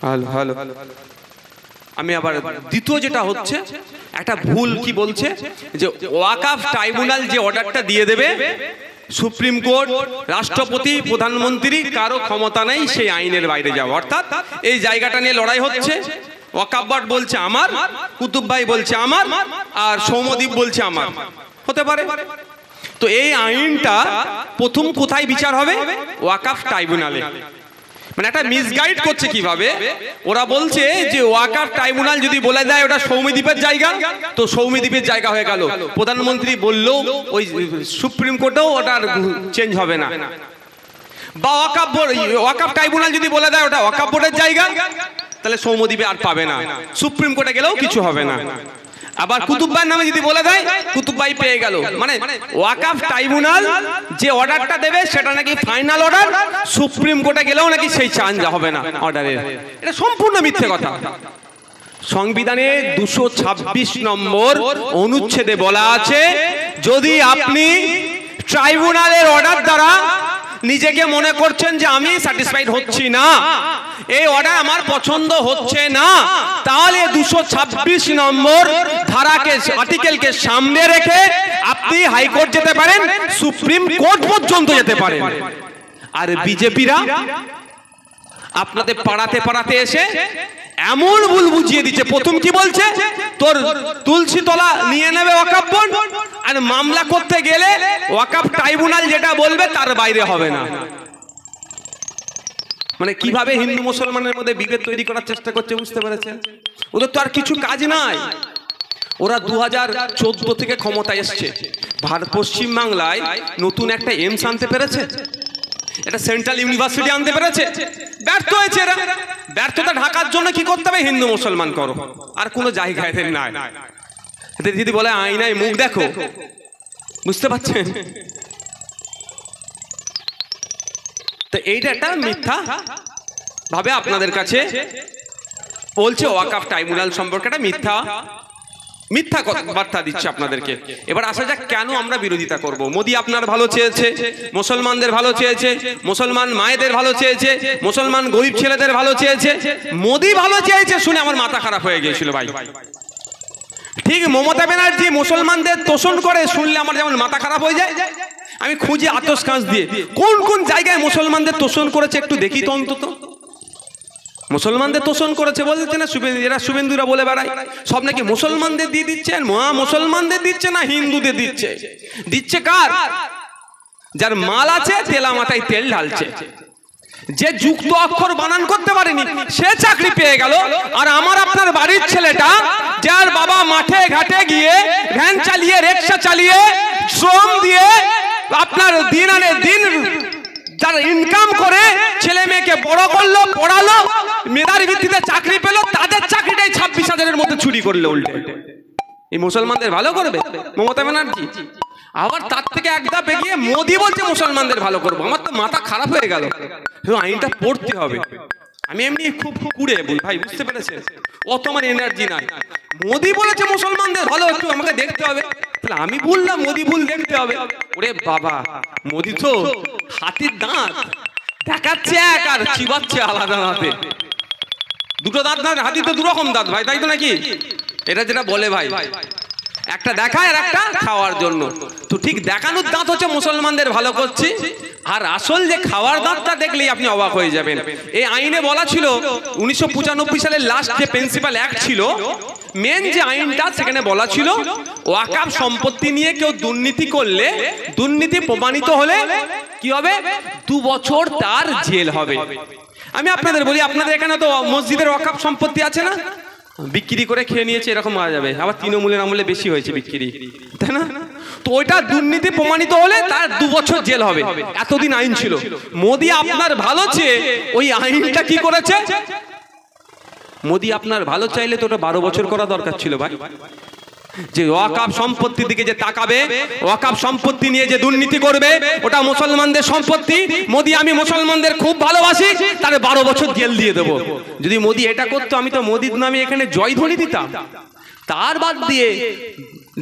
Hello hello আমি আবার দ্বিতীয় যেটা হচ্ছে একটা ভুল কি বলছে যে ওয়াকফ ট্রাইব্যুনাল যে অর্ডারটা দিয়ে দেবে সুপ্রিম কোর্ট রাষ্ট্রপতি প্রধানমন্ত্রী কারো ক্ষমতা নেই সেই আইনের বাইরে যাওয়া, অর্থাৎ এই জায়গাটা নিয়ে লড়াই হচ্ছে। ওয়াকফ বোর্ড বলছে আমার, কুতুব ভাই বলছে আমার, আর সৌম্যদীপ বলছে আমার, হতে পারে। তো এই আইনটা প্রথম কোথায় বিচার হবে? ওয়াকফ ট্রাইব্যুনালে। মানে একটা মিসগাইড করছে কিভাবে, ওরা বলছে যে ওয়াকফ ট্রাইব্যুনাল যদি বলে দেয় ওটা সৌম্যদীপের জায়গা, তো সৌম্যদীপের জায়গা হয়ে গেল। প্রধানমন্ত্রী বললেও ওই সুপ্রিম কোর্টেও ওটা চেঞ্জ হবে না। বা ওয়াকফ ট্রাইব্যুনাল যদি বলে দেয় ওটা ওয়াকফ বোর্ডের জায়গা, তাহলে সৌম্যদীপে আর পাবে না, সুপ্রিম কোর্টে গেলেও কিছু হবে না। আবার কুতুব ভাইয়ের নামে যদি বলে দেয় কুতুব ভাই পেয়ে গেল। মানে ওয়াকফ ট্রাইব্যুনাল যে অর্ডারটা দেবে সেটা নাকি ফাইনাল অর্ডার, সুপ্রিম কোর্টে গেলেও নাকি সেই চেঞ্জ হবে না অর্ডারের। এটা সম্পূর্ণ মিথ্যে কথা। সংবিধানের 226 নম্বর অনুচ্ছেদে বলা আছে, যদি আপনি ট্রাইব্যুনালের অর্ডার দ্বারা নিজেকে মনে করছেন যে আমি স্যাটিসফাইড হচ্ছি না, এই অর্ডার আমার পছন্দ হচ্ছে না, তাহলে 226 নম্বর ধারাকে আর্টিকেলকে সামনে রেখে আপনি হাইকোর্ট যেতে পারেন, সুপ্রিম কোর্ট পর্যন্ত যেতে পারেন। আর বিজেপিরা আপনাদের পাড়াতে পাড়াতে এসে এমন ভুল বুঝিয়ে দিচ্ছে। প্রথম কি বলছে, তোর তুলসী তলা নিয়ে নেবে ওয়াকফ বোর্ড, আর মামলা করতে গেলে ওয়াকফ ট্রাইব্যুনাল যেটা বলবে তার বাইরে হবে না। মানে কিভাবে হিন্দু মুসলমানের মধ্যে বিভেদ তৈরি করার চেষ্টা করছে বুঝতে পেরেছেন? ওদের তো আর কিছু কাজ নাই। ওরা 2014 থেকে ক্ষমতায় এসছে, পশ্চিম বাংলায় নতুন একটা এমস আনতে পেরেছে, এটা সেন্ট্রাল ইউনিভার্সিটি আনতে পেরেছে, ব্যর্থ হয়েছে এরা। ব্যর্থতা ঢাকার জন্য কি করতে হবে? হিন্দু মুসলমান করো, আর কোনো জায়গায় নাই। এদের যদি বলে আয়নায় মুখ দেখো, বুঝতে পারছেন? তো এইটা একটা মিথ্যা ভাবে আপনাদের কাছে বলছে ওয়াকফ ট্রাইব্যুনাল সম্পর্কে একটা মিথ্যা বার্তা দিচ্ছে আপনাদেরকে। এবার আসা যাক কেন আমরা বিরোধিতা করব। মোদি আপনার ভালো চেয়েছে, মুসলমানদের ভালো চেয়েছে, মুসলমান মায়েদের ভালো চেয়েছে, মুসলমান গরিব ছেলেদের ভালো চেয়েছে। মোদি ভালো চেয়েছে শুনে আমার মাথা খারাপ হয়ে গিয়েছিল ভাই। ঠিক মমতা ব্যানার্জি মুসলমানদের তোষণ করে শুনলে আমার যেমন মাথা খারাপ হয়ে যায়। আমি খুঁজি আতস কাঁচ দিয়ে কোন কোন জায়গায় মুসলমানদের তোষণ করেছে একটু দেখি তো অন্তত। মুসলমানদের তোষণ করেছে বলছে না এরা শুভেন্দুরা বলে বেড়ায়, সব নাকি মুসলমানদের দিয়ে দিচ্ছেন। মুসলমানদের দিচ্ছে না হিন্দুদের দিচ্ছে। দিচ্ছে কার? যার মাল আছে তেলা মাথায় তেল ঢালছে। যে যুক্ত অক্ষর বানান করতে পারেনি সে চাকরি পেয়ে গেল। আর আমার আপনার বাড়ির ছেলেটা, যার বাবা মাঠে ঘাটে গিয়ে ভ্যান চালিয়ে রিকশা চালিয়ে শ্রম দিয়ে আপনার দিন আনে দিন যারা ইনকাম করে ছেলে মেয়েকে বড় করলো, পড়ালো, মেধার ভিত্তিতে চাকরি পেলো, তাদের চাকরিটাই 26,000-এর মধ্যে চুরি করলো উল্টে। এই মুসলমানদের ভালো করবে মমতা ব্যানার্জি? আবার তার থেকে এক ধাপ এগিয়ে মোদি বলছে মুসলমানদের ভালো করবো। আমার তো মাথা খারাপ হয়ে গেল। আইনটা পড়তে হবে। আমি এমনি খুব কুড়ে ভাই, বুঝতে পেরেছেন? অত আমার এনার্জি নাই। মোদি বলেছে মুসলমানদের ভালো, একটু আমাকে দেখতে হবে। তাহলে আমি ভুল না মোদি ভুল, দেখতে হবে। ওরে বাবা, মোদি তো হাতির দাঁত দেখাচ্ছে এক আর চিবাচ্ছে আলাদা দাঁতে। দুটো দাঁত না, হাতির তো দুরকম দাঁত ভাই, তাই তো নাকি? এটা যেটা বলে ভাই, একটা দেখায় আর একটা খাওয়ার জন্য। তো ঠিক দেখানোর দাঁত হচ্ছে মুসলমানদের ভালো করছি, আর আসল যে খাওয়ার দাঁতটা দেখলেই আপনি অবাক হয়ে যাবেন। এই আইনে বলা ছিল 1995 সালের লাস্ট যে প্রিন্সিপাল অ্যাক্ট ছিল, মেন যে আইনটা, সেখানে বলা ছিল ওয়াকফ সম্পত্তি নিয়ে কেউ দুর্নীতি করলে, দুর্নীতি প্রমাণিত হলে কি হবে? 2 বছর তার জেল হবে। আমি আপনাদের বলি, আপনাদের এখানে তো মসজিদের ওয়াকফ সম্পত্তি আছে না? বিক্রি করে খেয়ে নিয়েছে এরকম মারা যাবে। আবার তৃণমূলের আমলে বেশি হয়েছে বিক্রি, তাই না? তো ওইটা দুর্নীতি প্রমাণিত হলে তার 2 বছর জেল হবে। এতদিন আইন ছিল। মোদি আপনার ভালো চেয়ে ওই আইনটা কি করেছে? মোদি আপনার ভালো চাইলে তো ওটা 12 বছর করা দরকার ছিল ভাই। যে ওয়াকফ সম্পত্তির দিকে যে তাকাবে, ওয়াকফ সম্পত্তি নিয়ে যে দুর্নীতি করবে, ওটা মুসলমানদের সম্পত্তি, মোদি আমি মুসলমানদের খুব ভালোবাসি, তার 12 বছর জেল দিয়ে দেবো। যদি মোদি এটা করতো, আমি তো মোদির নামে এখানে জয়ধ্বনি দিতাম। তার বাদ দিয়ে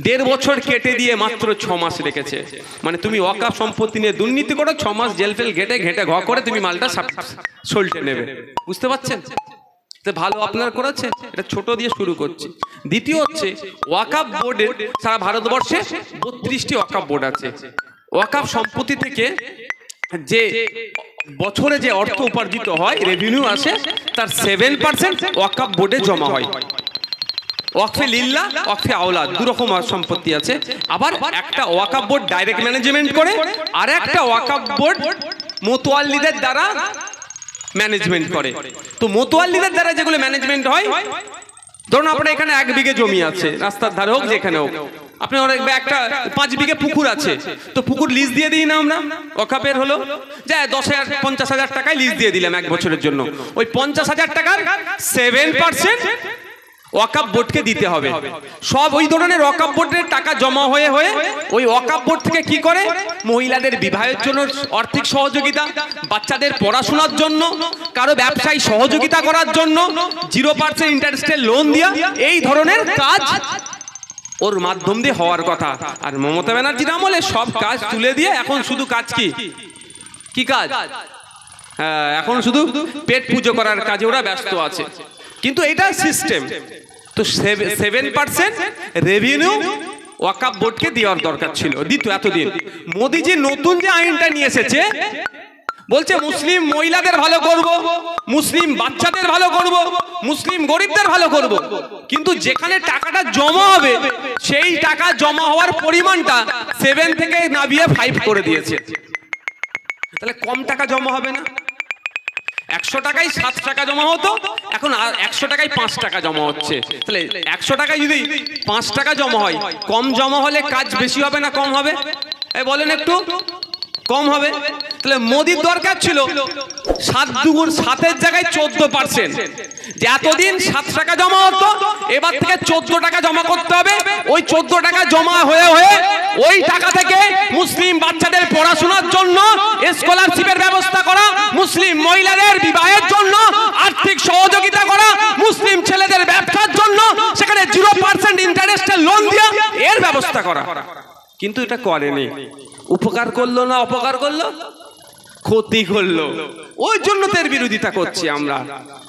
1.5 বছর কেটে দিয়ে মাত্র 6 মাস রেখেছে। মানে তুমি ওয়াকফ সম্পত্তি নিয়ে দুর্নীতি করো, 6 মাস জেল ফেল ঘেটে ঘ করে তুমি মালটা সল্টে নেবে। বুঝতে পারছেন? তো ভালো আপনার করেছে, এটা ছোট দিয়ে শুরু করছি। দ্বিতীয় হচ্ছে ওয়াকফ বোর্ডের সারা ভারতবর্ষে 32টি ওয়াকফ বোর্ড আছে। ওয়াকফ সম্পত্তি থেকে যে বছরে যে অর্থ উপার্জিত হয়, রেভিনিউ আসে, তার 7% ওয়াকফ বোর্ডে জমা হয়। ওয়াকফে লিল্লাহ, ওয়াকফে আওলাদ, দু রকম সম্পত্তি আছে। আবার একটা ওয়াকফ বোর্ড ডাইরেক্ট ম্যানেজমেন্ট করে, আর একটা ওয়াকফ বোর্ড মোতওয়াল্লিদের দ্বারা ম্যানেজমেন্ট করে। তো মোতওয়াল্লিদের দ্বারা যেগুলো ম্যানেজমেন্ট হয়, ধরুন আপনার এখানে 1 বিঘে জমি আছে, রাস্তার ধারে হোক যেখানে হোক, আপনি অনেক একটা 5 বিঘে পুকুর আছে, তো পুকুর লিজ দিয়ে দিই না আমরা, ওয়াকফের হলো যা 50,000 টাকায় লিজ দিয়ে দিলাম 1 বছরের জন্য। ওই 50,000 টাকার 7% ওয়াকফ বোর্ডকে দিতে হবে। সব ওই ধরনের ওয়াকফ বোর্ডের টাকা জমা হয়ে হয়ে ওই ওয়াকফ বোর্ড থেকে কি করে, মহিলাদের বিবাহের জন্য আর্থিক সহযোগিতা, বাচ্চাদের পড়াশোনার জন্য, কারো ব্যবসায় সহযোগিতা করার জন্য 0% ইন্টারেস্টের লোন দিয়া, এই ধরনের কাজ ওর মাধ্যম দিয়ে হওয়ার কথা। আর মমতা ব্যানার্জির আমলে সব কাজ তুলে দিয়ে এখন শুধু কাজ কি কাজ, হ্যাঁ, এখন শুধু পেট পুজো করার কাজে ওরা ব্যস্ত আছে। কিন্তু এটা সিস্টেম। তো 7% রেভিনিউ ওয়াকফ বোর্ডকে দেওয়ার দরকার ছিল, দিত এতদিন। মোদিজি নতুন যে আইনটা নিয়ে এসেছে, বলছে মুসলিম মহিলাদের ভালো করব, মুসলিম বাচ্চাদের ভালো করব, মুসলিম গরিবদের ভালো করব। কিন্তু যেখানে টাকাটা জমা হবে, সেই টাকা জমা হওয়ার পরিমাণটা 7 থেকে নামিয়ে 5 করে দিয়েছে। তাহলে কম টাকা জমা হবে না? 100 টাকায় 7 টাকা জমা হতো, এখন 100 টাকায় 5 টাকা জমা হচ্ছে। তাহলে 100 টাকায় যদি 5 টাকা জমা হয়, কম জমা হলে কাজ বেশি হবে না কম হবে? এই বলেন একটু, কম হবে। তাহলে মোদির দরকার ছিল 7 দুগুণ 7-এর জায়গায় 14%। যে এতদিন 7 টাকা জমা হতো, এবার থেকে 14 টাকা জমা করতে হবে। ওই 14 টাকা জমা হয়ে হয়ে ওই টাকা থেকে মুসলিম বাচ্চাদের পড়াশোনার জন্য স্কলারশিপের ব্যবস্থা করা, মুসলিম মহিলাদের বিবাহের জন্য আর্থিক সহযোগিতা করা, মুসলিম ছেলেদের ব্যবসার জন্য সেখানে 0% ইন্টারেস্টের লোন দিয়া এর ব্যবস্থা করা। কিন্তু এটা করেনি। উপকার করলো না অপকার করলো? ক্ষতি করলো। ওই জন্য তো এর বিরোধিতা করছি আমরা।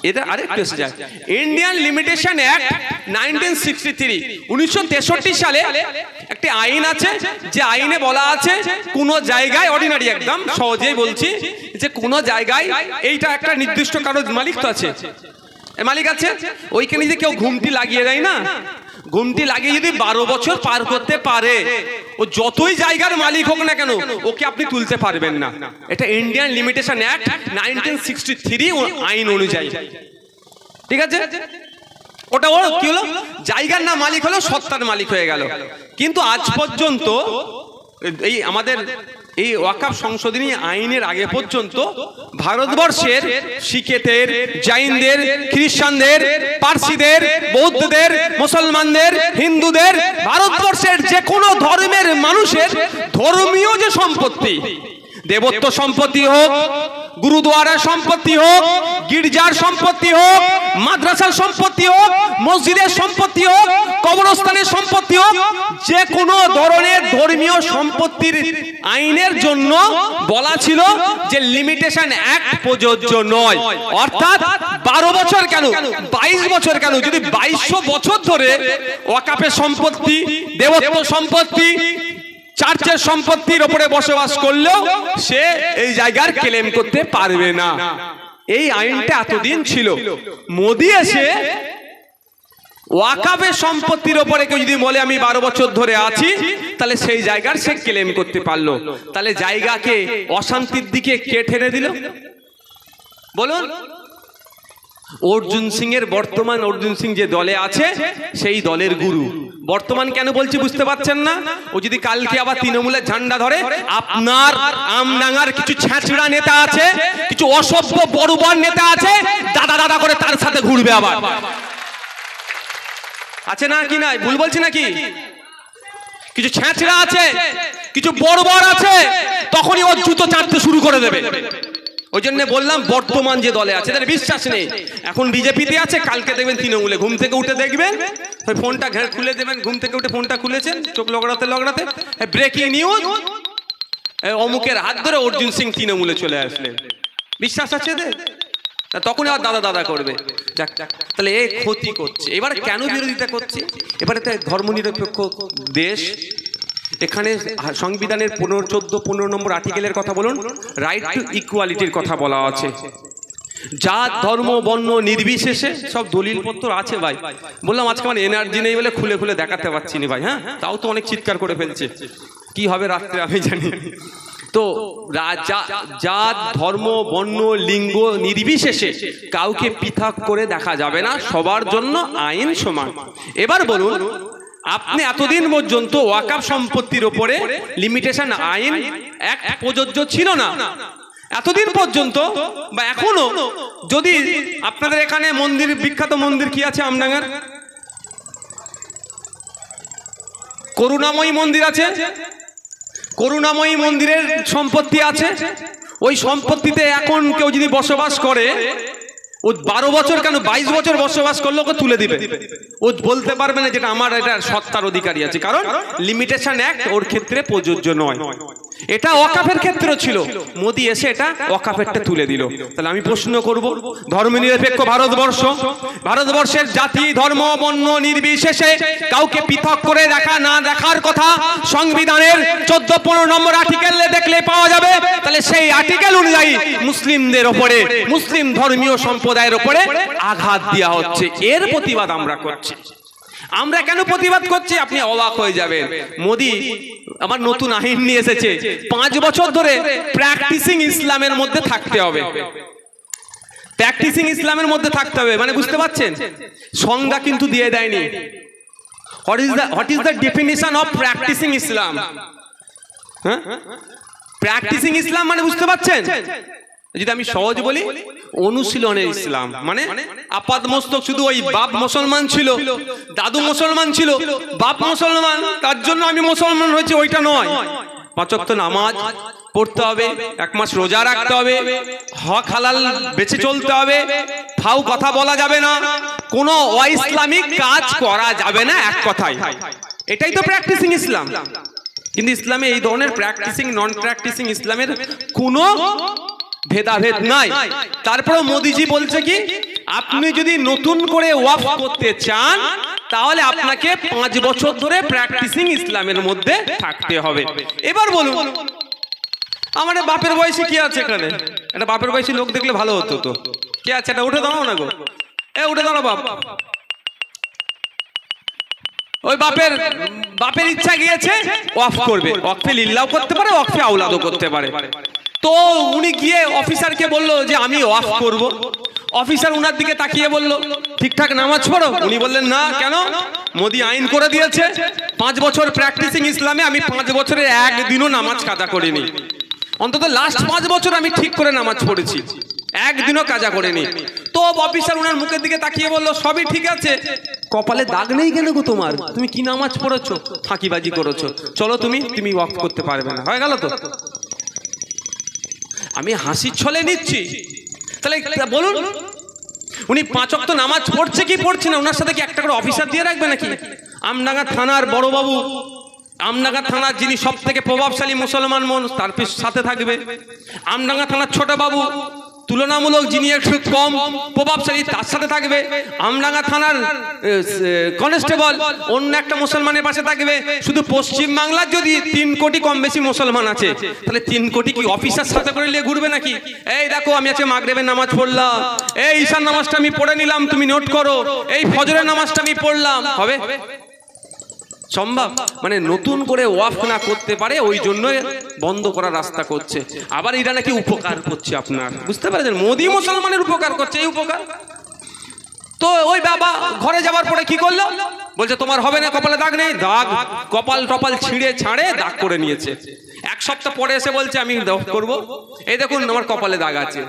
এটা আরেকটু এসে যায়, ইন্ডিয়ান লিমিটেশন অ্যাক্ট 1963, 1963 সালে একটি আইন আছে, যে আইনে বলা আছে কোন জায়গায়, অর্ডিনারি একদম সহজেই বলছি, যে কোন জায়গায় এইটা একটা নির্দিষ্ট কারো মালিক তো আছে, মালিক আছে, ওইখানে যে কেউ ঘুমটি লাগিয়ে দেয় না, ঘুমটি লাগিয়ে যদি 12 বছর পার করতে পারে, ও যতই জায়গার মালিক হোক না কেন, ওকে আপনি তুলতে পারবেন না। এটা ইন্ডিয়ান লিমিটেশন অ্যাক্ট 1963 আইন অনুযায়ী, ঠিক আছে? ওটা ওর কি হলো, জায়গার না মালিক হলো, সত্তার মালিক হয়ে গেল। কিন্তু আজ পর্যন্ত এই আমাদের এই ওয়াকফ সংশোধনী আইনের আগে পর্যন্ত ভারতবর্ষের শিখেদের, জৈনদের, খ্রিস্টানদের, পার্সিদের, বৌদ্ধদের, মুসলমানদের, হিন্দুদের, ভারতবর্ষের যে কোনো ধর্মের মানুষের ধর্মীয় যে সম্পত্তি, দেবত্ব সম্পত্তি হোক, গুরুদুয়ারার সম্পত্তি হোক, গির্জার সম্পত্তি হোক, মাদ্রাসার সম্পত্তি হোক, মসজিদের সম্পত্তি হোক, কবরস্থানের সম্পত্তি হোক, যে কোনো ধরনের ধর্মীয় সম্পত্তির আইনের জন্য বলা ছিল যে লিমিটেশন অ্যাক্ট প্রযোজ্য নয়। অর্থাৎ 12 বছর কেন, 22 বছর কেন, যদি 2200 বছর ধরে ওয়াকফের সম্পত্তি, দেবত্ব সম্পত্তি, চার্চের সম্পত্তির উপরে বসবাস করলেও সে এই জায়গার ক্লেম করতে পারবে না। এই আইনটা এতদিন ছিল। মোদি এসে ওয়াকফের সম্পত্তির উপরে কেউ যদি বলে আমি 12 বছর ধরে আছি, তাহলে সেই জায়গার সে ক্লেম করতে পারলো। তাহলে জায়গাকে অশান্তির দিকে কে ঠেলে দিল বলুন? অর্জুন সিং এর, বর্তমান অর্জুন সিং যে দলে আছে সেই দলের গুরু। বর্তমান কেন বলছি বুঝতে পারছেন না? ও যদি কালকে আবার তৃণমূলের ঝান্ডা ধরে, আপনার আমডাঙ্গার কিছু ছ্যাঁচড়া নেতা আছে, কিছু অসভ্য বড়ুবর নেতা আছে, দাদা দাদা করে তার সাথে ঘুরবে আবার। আছে না কি নাই? ভুল বলছি নাকি? কিছু ছ্যাঁচড়া আছে, কিছু বড়ুবর আছে, তখনই ওর জুতো চাটতে শুরু করে দেবে। ওই জন্য বললাম বর্তমান যে দলে আছে তাদের বিশ্বাস নেই। এখন বিজেপিতে আছে, কালকে দেখবেন তৃণমূলে। ঘুম থেকে উঠে দেখবেন ওই ফোনটা খুলে দেবেন, ঘুম থেকে উঠে ফোনটা খুলেছেন, চোখ লগড়াতে লগড়াতে ব্রেকিং নিউজ, অমুকের হাত ধরে অর্জুন সিং তৃণমূলে চলে আসলেন। বিশ্বাস আছে এদের? তখন আর দাদা দাদা করবে। তাহলে এ ক্ষতি করছে। এবার কেন বিরোধিতা করছে? এবারে তো ধর্মনিরপেক্ষ দেশ, এখানে সংবিধানের 15 নম্বর আর্টিকেলের কথা বলুন, রাইট টু ইকুয়ালিটির কথা বলা আছে। জাত ধর্ম বর্ণ নির্বিশেষে সব দলিলপত্র আছে ভাই। বললাম আজকে আমার এনার্জি নেই বলে খুলে খুলে দেখাতে পারছি না ভাই। হ্যাঁ, তাও তো অনেক চিৎকার করে ফেলছে, কি হবে রাত্রে আমি জানি। তো জাত ধর্ম বর্ণ লিঙ্গ নির্বিশেষে কাউকে পৃথক করে দেখা যাবে না, সবার জন্য আইন সমান। এবার বলুন, আপনি এতদিন পর্যন্ত ওয়াকফ সম্পত্তির উপরে লিমিটেশন আইন এক প্রযোজ্য ছিল না এতদিন পর্যন্ত, বা এখনো যদি আপনাদের এখানে মন্দির, বিখ্যাত মন্দির কি আছে আমডাঙ্গার? করুণাময়ী মন্দির আছে। করুণাময়ী মন্দিরের সম্পত্তি আছে। ওই সম্পত্তিতে এখন কেউ যদি বসবাস করে, ও 12 বছর কেন 22 বছর বসবাস করলে ওকে তুলে দিবে। ও বলতে পারবে না যেটা আমার এটা সত্তার অধিকারী আছে, কারণ লিমিটেশন অ্যাক্ট ওর ক্ষেত্রে প্রযোজ্য নয়। এটা ওয়াকফের ক্ষেত্রে ছিল, মোদি এসে এটা ওয়াকফেরটা তুলে দিল। তাহলে আমি প্রশ্ন করব, ধর্মনিরপেক্ষ ভারতবর্ষের জাতি ধর্ম বর্ণ নির্বিশেষে কাউকে পৃথক করে দেখা না দেখার কথা সংবিধানের 14-15 নম্বর আর্টিকেলে দেখলে পাওয়া যাবে। তাহলে সেই আর্টিকেল অনুযায়ী মুসলিমদের উপরে, মুসলিম ধর্মীয় সম্প্রদায়ের উপরে আঘাত দেওয়া হচ্ছে। এর প্রতিবাদ আমরা করছি। আমরা কেন প্রতিবাদ করছি আপনি অবাক হয়ে যাবেন। মোদি আমার নতুন আইন নিয়ে এসেছে, 5 বছর ধরে প্র্যাকটিসিং ইসলামের মধ্যে থাকতে হবে। প্র্যাকটিসিং ইসলামের মধ্যে থাকতে হবে মানে বুঝতে পারছেন? সংজ্ঞা কিন্তু দিয়ে দেয়নি। What is the definition of practising Islam? হ্যাঁ, প্র্যাকটিসিং ইসলাম মানে বুঝতে পারছেন? যদি আমি সহজ বলি, অনুশীলনের ইসলাম মানে আপাত মস্তক শুধু ওই বাপ মুসলমান ছিল, দাদু মুসলমান ছিল, বাপ মুসলমান, তার জন্য আমি মুসলমান হয়েছি, ওইটা নয়। 5 ওয়াক্ত নামাজ পড়তে হবে, 1 মাস রোজা রাখতে হবে, হক হালাল বেঁচে চলতে হবে, ফাউ কথা বলা যাবে না, কোনো অইসলামিক কাজ করা যাবে না, এক কথায়। এটাই তো প্র্যাকটিসিং ইসলাম। কিন্তু ইসলামে এই ধরনের প্র্যাকটিসিং নন প্র্যাকটিসিং ইসলামের কোনো ভেদাভেদ নাই। তারপরে মোদিজি বলছে কি, আপনি যদি নতুন করে ওয়াকফ করতে চান তাহলে আপনাকে 5 বছর ধরে প্র্যাকটিসিং ইসলামের মধ্যে থাকতে হবে। এবার বলুন, আমার বাপের বয়সী কি আছে এখানে? একটা বাপের বয়সী লোক দেখলে ভালো হতো তো। কে আছে? এটা উঠে দাঁড়াও না গো, উঠে দাঁড়াও বাপ। ওই বাপের ইচ্ছা গিয়েছে ওয়াকফ করবে, ওয়াকফে লিল্লাহ করতে পারে, ওয়াকফে আওলাদও করতে পারে। তো উনি গিয়ে অফিসারকে বলল যে আমি ওয়াকফ করব। অফিসার উনার দিকে তাকিয়ে বলল ঠিকঠাক নামাজ পড়ো। উনি বললেন না। কেন? মোদি আইন করে দিয়েছে 5 বছর প্র্যাকটিসিং ইসলামে আমি 5 বছরে একদিনও নামাজ কাজা করিনি। অন্তত লাস্ট 5 বছর আমি ঠিক করে নামাজ পড়েছি, একদিনও কাজা করিনি। তো অফিসার উনার মুখের দিকে তাকিয়ে বলল সবই ঠিক আছে, কপালে দাগ নেই কেন গো তোমার? তুমি কি নামাজ পড়েছো? ফাঁকিবাজি করেছো, চলো তুমি ওয়াকফ করতে পারবে না। হয়ে গেল তো? আমি হাসির ছলে নিচ্ছি। তাহলে বলুন, উনি 5 ওয়াক্ত নামাজ পড়ছে কি পড়ছে না, ওনার সাথে কি একটা করে অফিসার দিয়ে রাখবে নাকি? আমডাঙ্গা থানার বড়বাবু, আমডাঙ্গা থানার যিনি সব থেকে প্রভাবশালী মুসলমান মানুষ, তার সাথে থাকবে। আমডাঙ্গা থানার ছোট বাবু, তুলনামূলক যিনি একটু কম প্রভাবশালী, তার সাথে থাকবে। আমডাঙ্গা থানার কনস্টেবল অন্য একটা মুসলমানের পাশে থাকবে। শুধু পশ্চিম বাংলার যদি 3 কোটি কম বেশি মুসলমান আছে, তাহলে 3 কোটি কি অফিসার সাথে করে নিয়ে ঘুরবে নাকি? এই দেখো আমি আজকে মাগরিবের নামাজ পড়লাম, এই ঈশার নামাজটা আমি পড়ে নিলাম, তুমি নোট করো, এই ফজরের নামাজটা আমি পড়লাম। হবে? সম্ভব? মানে নতুন করে ওয়াকফ না করতে পারে, ওই জন্য বন্ধ করার রাস্তা করছে। আবার এরা নাকি উপকার করছে। আপনার বুঝতে পারছেন, মোদি মুসলমানের উপকার করছে। এই উপকার তো ওই বাবা ঘরে যাওয়ার পরে কি করলো? বলছে তোমার হবে না, কপালে দাগ নেই। দাগ কপাল টপাল ছাড়ে দাগ করে নিয়েছে। 1 সপ্তাহ পরে এসে বলছে আমি করব, এই দেখুন আমার কপালে দাগ আছে।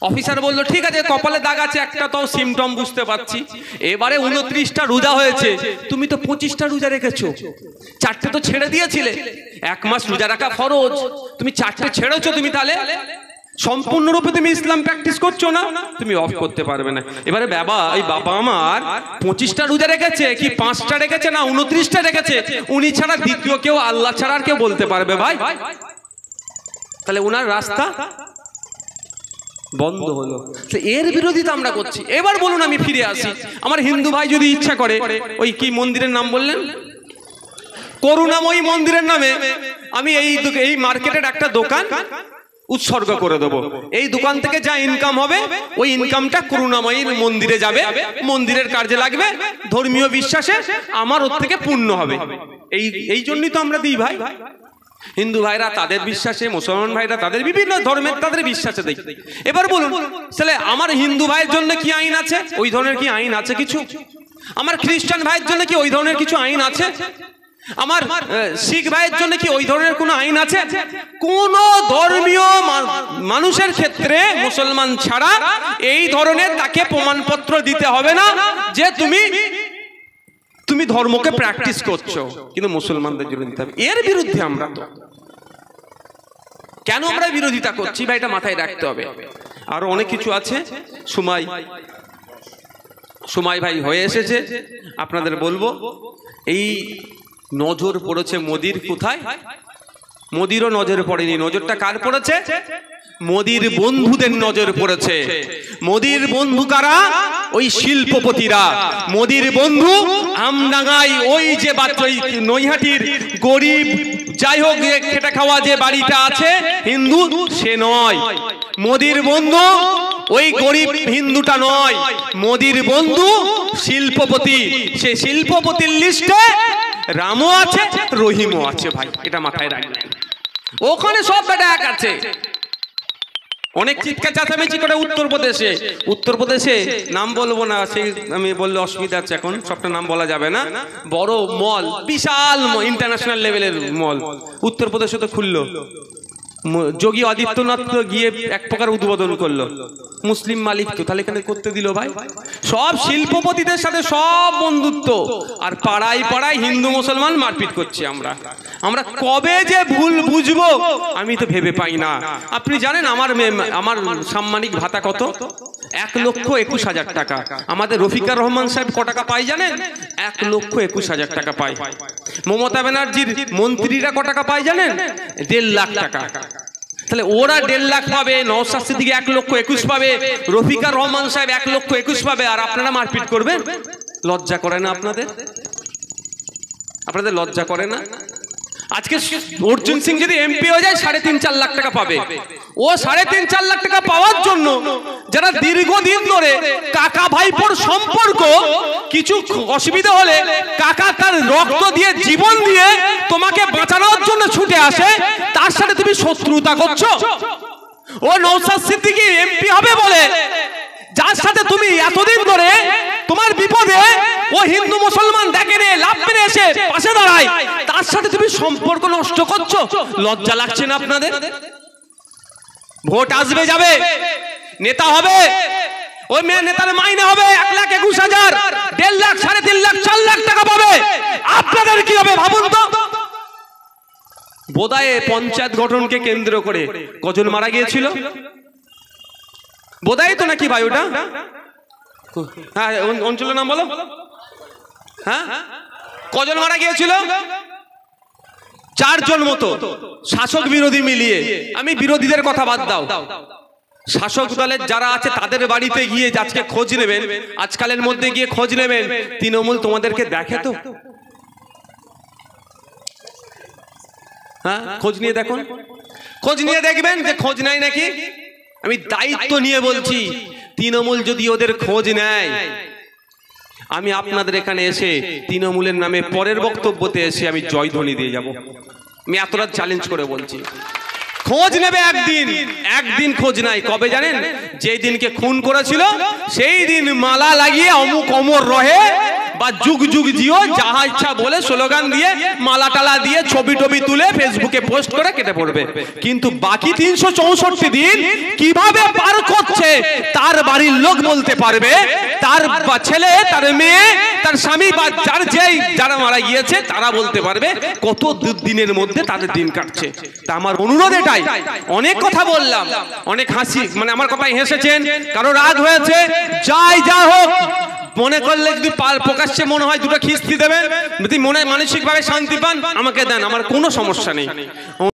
অফিসার বলল ঠিক আছে, কপালে দাগ আছে একটা, তো সিমটম বুঝতে পারছি। এবারে 29টা রোজা হয়েছে, তুমি তো 25টা রোজা রেখেছো, 4টে তো ছেড়ে দিয়েছিলে। 1 মাস রোজা রাখা ফরজ, তুমি 4টে ছেড়েছো, তুমি তাহলে সম্পূর্ণরূপে তুমি ইসলাম প্র্যাকটিস করছো না, তুমি অফ করতে পারবে না। এবারে বাবা, এই বাবা আমার 25টা রোজা রেখেছে কি 5টা রেখেছে না 29টা রেখেছে, উনি ছাড়া দ্বিতীয় কেউ, আল্লাহ ছাড়া আর কেউ বলতে পারবে ভাই? তাহলে উনার রাস্তা বন্ধ হলো। এর বিরোধিতা আমরা করছি। এবার বলুন, আমি ফিরে আসি, আমার হিন্দু ভাই যদি ইচ্ছা করে ওই কি মন্দিরের নাম বললেন, করুণাময়ী মন্দিরের নামে আমি এই মার্কেটের একটা দোকান উৎসর্গ করে দেবো, এই দোকান থেকে যা ইনকাম হবে ওই ইনকামটা করুণাময়ীর মন্দিরে যাবে, মন্দিরের কাজে লাগবে, ধর্মীয় বিশ্বাসে আমার ওর থেকে পুণ্য হবে। এই জন্যই তো আমরা দিই ভাই। হিন্দু ভাইরা তাদের বিশ্বাসে, মুসলমান ভাইরা তাদের বিভিন্ন ধর্মের তাদের বিশ্বাসে দেয়। এবার বলুন তাহলে আমার হিন্দু ভাইয়ের জন্য কি আইন আছে? ওই ধরনের কি আইন আছে কিছু? আমার খ্রিস্টান ভাইয়ের জন্য কি ওই ধরনের কিছু আইন আছে? আমার শিখ ভাইয়ের জন্য কি ওই ধরনের কোনো আইন আছে? কোন ধর্মীয় মানুষের ক্ষেত্রে মুসলমান ছাড়া এই ধরনের তাকে প্রমাণপত্র দিতে হবে না যে তুমি ধর্মকে প্র্যাকটিস করছো, কিন্তু মুসলমানদের জন্য দিতে হবে। এর বিরুদ্ধে আমরা তো কেন আমরা বিরোধিতা করছি ভাই, এটা মাথায় রাখতে হবে। আরো অনেক কিছু আছে। সময় ভাই হয়ে এসেছে, আপনাদের বলবো এই নজর পড়েছে মোদির কোথায়? মোদিরও নজর পড়েনি, নজরটা কার পড়েছে? মোদির বন্ধুদের নজর পড়েছে। মোদির বন্ধু কারা? ওই শিল্পপতিরা। মোদির বন্ধু আমডাঙ্গায় ওই যে নৈহাটির গরিব, যাই হোক খেটে খাওয়া যে বাড়িটা আছে হিন্দু, সে নয়। মোদির বন্ধু ওই গরিব হিন্দুটা নয়, মোদির বন্ধু শিল্পপতি। সে শিল্পপতির লিস্টে রামও আছে, রহিমও আছে ভাই, এটা মাথায় রাখবেন। ওখানে সব বেটা এক আছে। অনেক চিৎকার চাচামেচি করে উত্তরপ্রদেশে নাম বলবো না, সেই আমি বললে অসুবিধা আছে, এখন সবটা নাম বলা যাবে না। বড় মল, বিশাল ইন্টারন্যাশনাল লেভেলের মল উত্তরপ্রদেশে তো খুললো। যোগী আদিত্যনাথ তো গিয়ে এক প্রকার উদ্বোধন করলো। মুসলিম মালিক তো, তাহলে এখানে করতে দিল ভাই? সব শিল্পপতিদের সাথে সব বন্ধুত্ব, আর পাড়ায় পাড়ায় হিন্দু মুসলমান মারপিট করছি আমরা কবে যে ভুল বুঝবো আমি তো ভেবে পাই না। আপনি জানেন আমার সাম্মানিক ভাতা কত? 1,21,000 টাকা। আমাদের রফিকার রহমান সাহেব ক টাকা পায় জানেন? 1,21,000 টাকা পায়। মমতা ব্যানার্জির মন্ত্রীরা ক টাকা পায় জানেন? 1.5 লাখ টাকা। তাহলে ওরা 1.5 লাখ পাবে, নওশাদ সিদ্দিকী 1,21,000 পাবে, রফিকার রহমান সাহেব 1,21,000 পাবে, আর আপনারা মারপিট করবেন? লজ্জা করে না আপনাদের? লজ্জা করে না? আজকে অর্জুন সিং যদি এমপি হয়ে যায় 3.5-4 লাখ টাকা পাবে। ও 3.5-4 লাখ টাকা পাওয়ার জন্য যারা দীর্ঘদিন ধরে কাকা ভাইপোর সম্পর্ক, কিছু অসুবিধা হলে কাকা তার রক্ত দিয়ে, জীবন দিয়ে তোমাকে বাঁচানোর জন্য ছুটে আসে, তার সাথে তুমি শত্রুতা করছো। ও নওশাদ সিদ্দিকী এমপি হবে বলে যার সাথে তুমি এতদিন ধরে তোমার বিপদে ও হিন্দু মুসলমান দেখে নে, লাভ মেরে এসে পাশে দাঁড়ায়, তার সাথে তুমি সম্পর্ক নষ্ট করছো। লজ্জা লাগছে না আপনাদের? ভোট আসবে যাবে, নেতা হবে, ওই মেয়ে নেতার মাইনে হবে 1,21,000, 1.5 লাখ, 3.5 লাখ, 4 লাখ টাকা পাবে। আপনাদের কি হবে ভাবুন তো? বোদায়ে পঞ্চায়েত গঠনকে কেন্দ্র করে কজন মারা গিয়েছিল? বোদায় তো নাকি ভাই ওটা? হ্যাঁ, অঞ্চলের নাম বলো। হ্যাঁ, কজন মারা গিয়েছিল? 4 জন মতো, শাসক বিরোধী মিলিয়ে। আমি বিরোধীদের কথা বাদ দাও, শাসক দলের যারা আছে তাদের বাড়িতে গিয়ে আজকে খোঁজ নেবেন, আজকালের মধ্যে গিয়ে খোঁজ নেবেন, তৃণমূল তোমাদেরকে দেখে তো? হ্যাঁ, খোঁজ নিয়ে দেখুন, খোঁজ নিয়ে দেখবেন যে খোঁজ নাই নাকি। আমি দায়িত্ব নিয়ে বলছি, তৃণমূল যদি ওদের খোঁজ নেয়, আমি আপনাদের এখানে এসে তৃণমূলের নামে পরের বক্তব্যতে এসে আমি জয়ধ্বনি দিয়ে যাব। আমি এতটা চ্যালেঞ্জ করে বলছি। খোঁজ নেবে একদিন খোঁজ নাই। কবে জানেন? যেই দিনকে খুন করেছিল সেই দিন মালা লাগিয়ে অমুক অমর রহে বা যুগ যুগ জিও যাহা ইচ্ছা বলে স্লোগান দিয়ে, মালা টালা দিয়ে, ছবি টবি তুলে ফেসবুকে পোস্ট করে কেটে পড়বে। কিন্তু বাকি 364 দিন কিভাবে পার করছে তার বাড়ির লোক বলতে পারবে, তার ছেলে, তার মেয়ে, তার স্বামী বা যারা মারা গিয়েছে তারা বলতে পারবে কত দিনের মধ্যে তাদের দিন কাটছে। তা আমার অনুরোধ এটাই। অনেক কথা বললাম, অনেক হাসি, মানে আমার কথায় হেসেছেন, কারো রাগ হয়েছে, যা হোক, মনে করলে যদি প্রকাশ্যে মনে হয় 2টা খিস্তি দেবেন, যদি মনে মানসিকভাবে শান্তি পান আমাকে দেন, আমার কোনো সমস্যা নেই।